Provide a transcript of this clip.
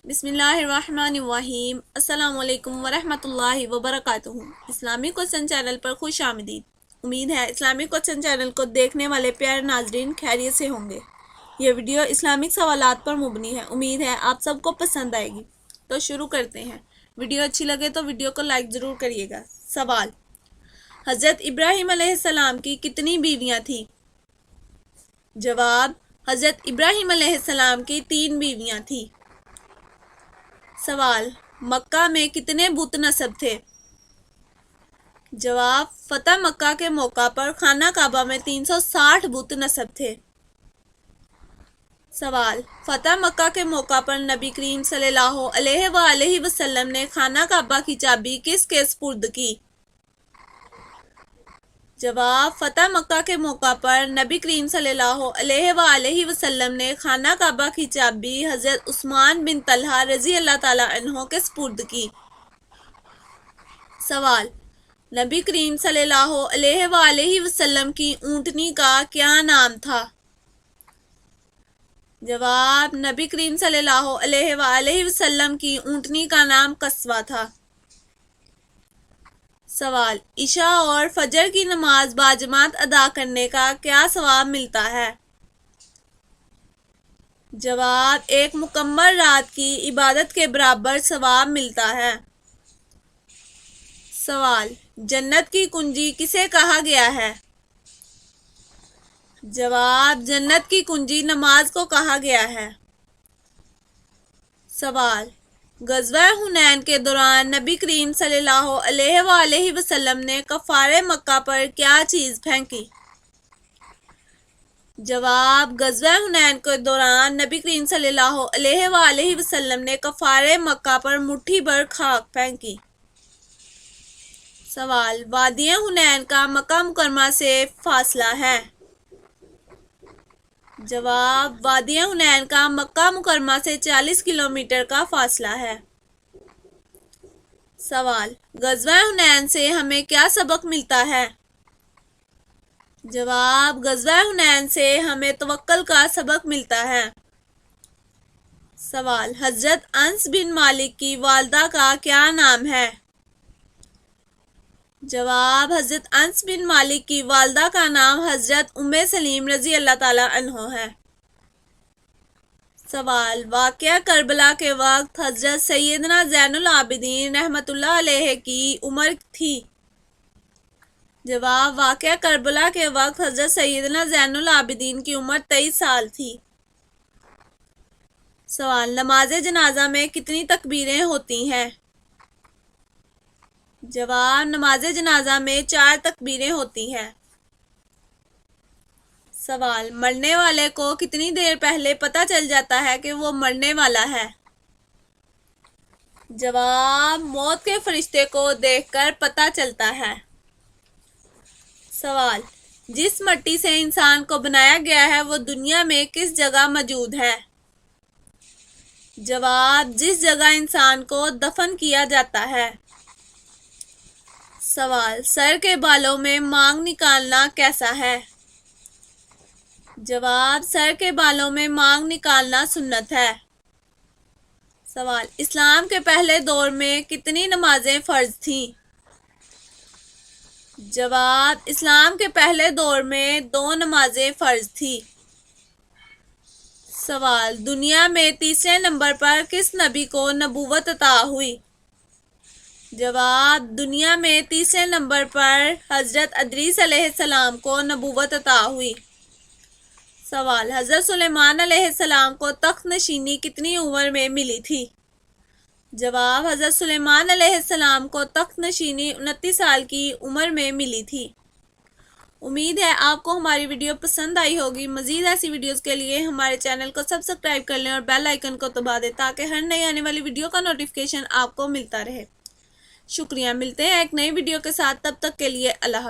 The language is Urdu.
بسم اللہ الرحمن الرحیم۔ السلام علیکم ورحمۃ اللہ وبرکاتہ۔ اسلامی کوسچن چینل پر خوش آمدید۔ امید ہے اسلامی کوسچن چینل کو دیکھنے والے پیارے ناظرین خیریت سے ہوں گے۔ یہ ویڈیو اسلامک سوالات پر مبنی ہے۔ امید ہے آپ سب کو پسند آئے گی۔ تو شروع کرتے ہیں۔ ویڈیو اچھی لگے تو ویڈیو کو لائک ضرور کریے گا۔ سوال: حضرت ابراہیم علیہ السلام کی کتنی بیویاں تھیں؟ جواب: حضرت ابراہیم علیہ السلام کی 3 بیویاں تھیں۔ سوال: مکہ میں کتنے بت نصب تھے؟ جواب: فتح مکہ کے موقع پر خانہ کعبہ میں 360 بت نصب تھے۔ سوال: فتح مکہ کے موقع پر نبی کریم صلی اللہ علیہ وآلہ وسلم نے خانہ کعبہ کی چابی کس کے سپرد کی؟ جواب: فتح مکہ کے موقع پر نبی کریم صلی اللہ علیہ وآلہ وسلم نے خانہ کعبہ کی چابی حضرت عثمان بن طلحہ رضی اللہ تعالیٰ عنہ کے سپرد کی۔ سوال: نبی کریم صلی اللہ علیہ وآلہ وسلم کی اونٹنی کا کیا نام تھا؟ جواب: نبی کریم صلی اللہ علیہ وآلہ وسلم کی اونٹنی کا نام قصوہ تھا۔ سوال: عشاء اور فجر کی نماز باجماعت ادا کرنے کا کیا ثواب ملتا ہے؟ جواب: ایک مکمل رات کی عبادت کے برابر ثواب ملتا ہے۔ سوال: جنت کی کنجی کسے کہا گیا ہے؟ جواب: جنت کی کنجی نماز کو کہا گیا ہے۔ سوال: غزوہ حنین کے دوران نبی کریم صلی اللہ علیہ وآلہ وسلم نے کفار مکہ پر کیا چیز پھینکی؟ جواب: غزوہ حنین کے دوران نبی کریم صلی اللہ علیہ وآلہ وسلم نے کفار مکہ پر مٹھی بھر خاک پھینکی۔ سوال: وادی حنین کا مکہ مکرمہ سے فاصلہ ہے؟ جواب: وادی حنین کا مکہ مکرمہ سے 40 کلومیٹر کا فاصلہ ہے۔ سوال: غزوہ حنین سے ہمیں کیا سبق ملتا ہے؟ جواب: غزوہ حنین سے ہمیں توکل کا سبق ملتا ہے۔ سوال: حضرت انس بن مالک کی والدہ کا کیا نام ہے؟ جواب: حضرت انس بن مالک کی والدہ کا نام حضرت ام سلیم رضی اللہ تعالیٰ عنہ ہے۔ سوال: واقعہ کربلا کے وقت حضرت سیدنا زین العابدین رحمۃ اللہ علیہ کی عمر تھی؟ جواب: واقعہ کربلا کے وقت حضرت سیدنا زین العابدین کی عمر 23 سال تھی۔ سوال: نماز جنازہ میں کتنی تکبیریں ہوتی ہیں؟ جواب: نماز جنازہ میں 4 تکبیریں ہوتی ہیں۔ سوال: مرنے والے کو کتنی دیر پہلے پتہ چل جاتا ہے کہ وہ مرنے والا ہے؟ جواب: موت کے فرشتے کو دیکھ کر پتہ چلتا ہے۔ سوال: جس مٹی سے انسان کو بنایا گیا ہے وہ دنیا میں کس جگہ موجود ہے؟ جواب: جس جگہ انسان کو دفن کیا جاتا ہے۔ سوال: سر کے بالوں میں مانگ نکالنا کیسا ہے؟ جواب: سر کے بالوں میں مانگ نکالنا سنت ہے۔ سوال: اسلام کے پہلے دور میں کتنی نمازیں فرض تھیں؟ جواب: اسلام کے پہلے دور میں 2 نمازیں فرض تھیں۔ سوال: دنیا میں تیسرے نمبر پر کس نبی کو نبوت عطا ہوئی؟ جواب: دنیا میں تیسرے نمبر پر حضرت ادریس علیہ السلام کو نبوت عطا ہوئی۔ سوال: حضرت سلیمان علیہ السلام کو تخت نشینی کتنی عمر میں ملی تھی؟ جواب: حضرت سلیمان علیہ السلام کو تخت نشینی 29 سال کی عمر میں ملی تھی۔ امید ہے آپ کو ہماری ویڈیو پسند آئی ہوگی۔ مزید ایسی ویڈیوز کے لیے ہمارے چینل کو سبسکرائب کر لیں اور بیل آئیکن کو دبا دیں تاکہ ہر نئی آنے والی ویڈیو کا نوٹیفیکیشن آپ کو ملتا رہے۔ شکریہ۔ ملتے ہیں ایک نئی ویڈیو کے ساتھ، تب تک کے لیے اللہ حافظ۔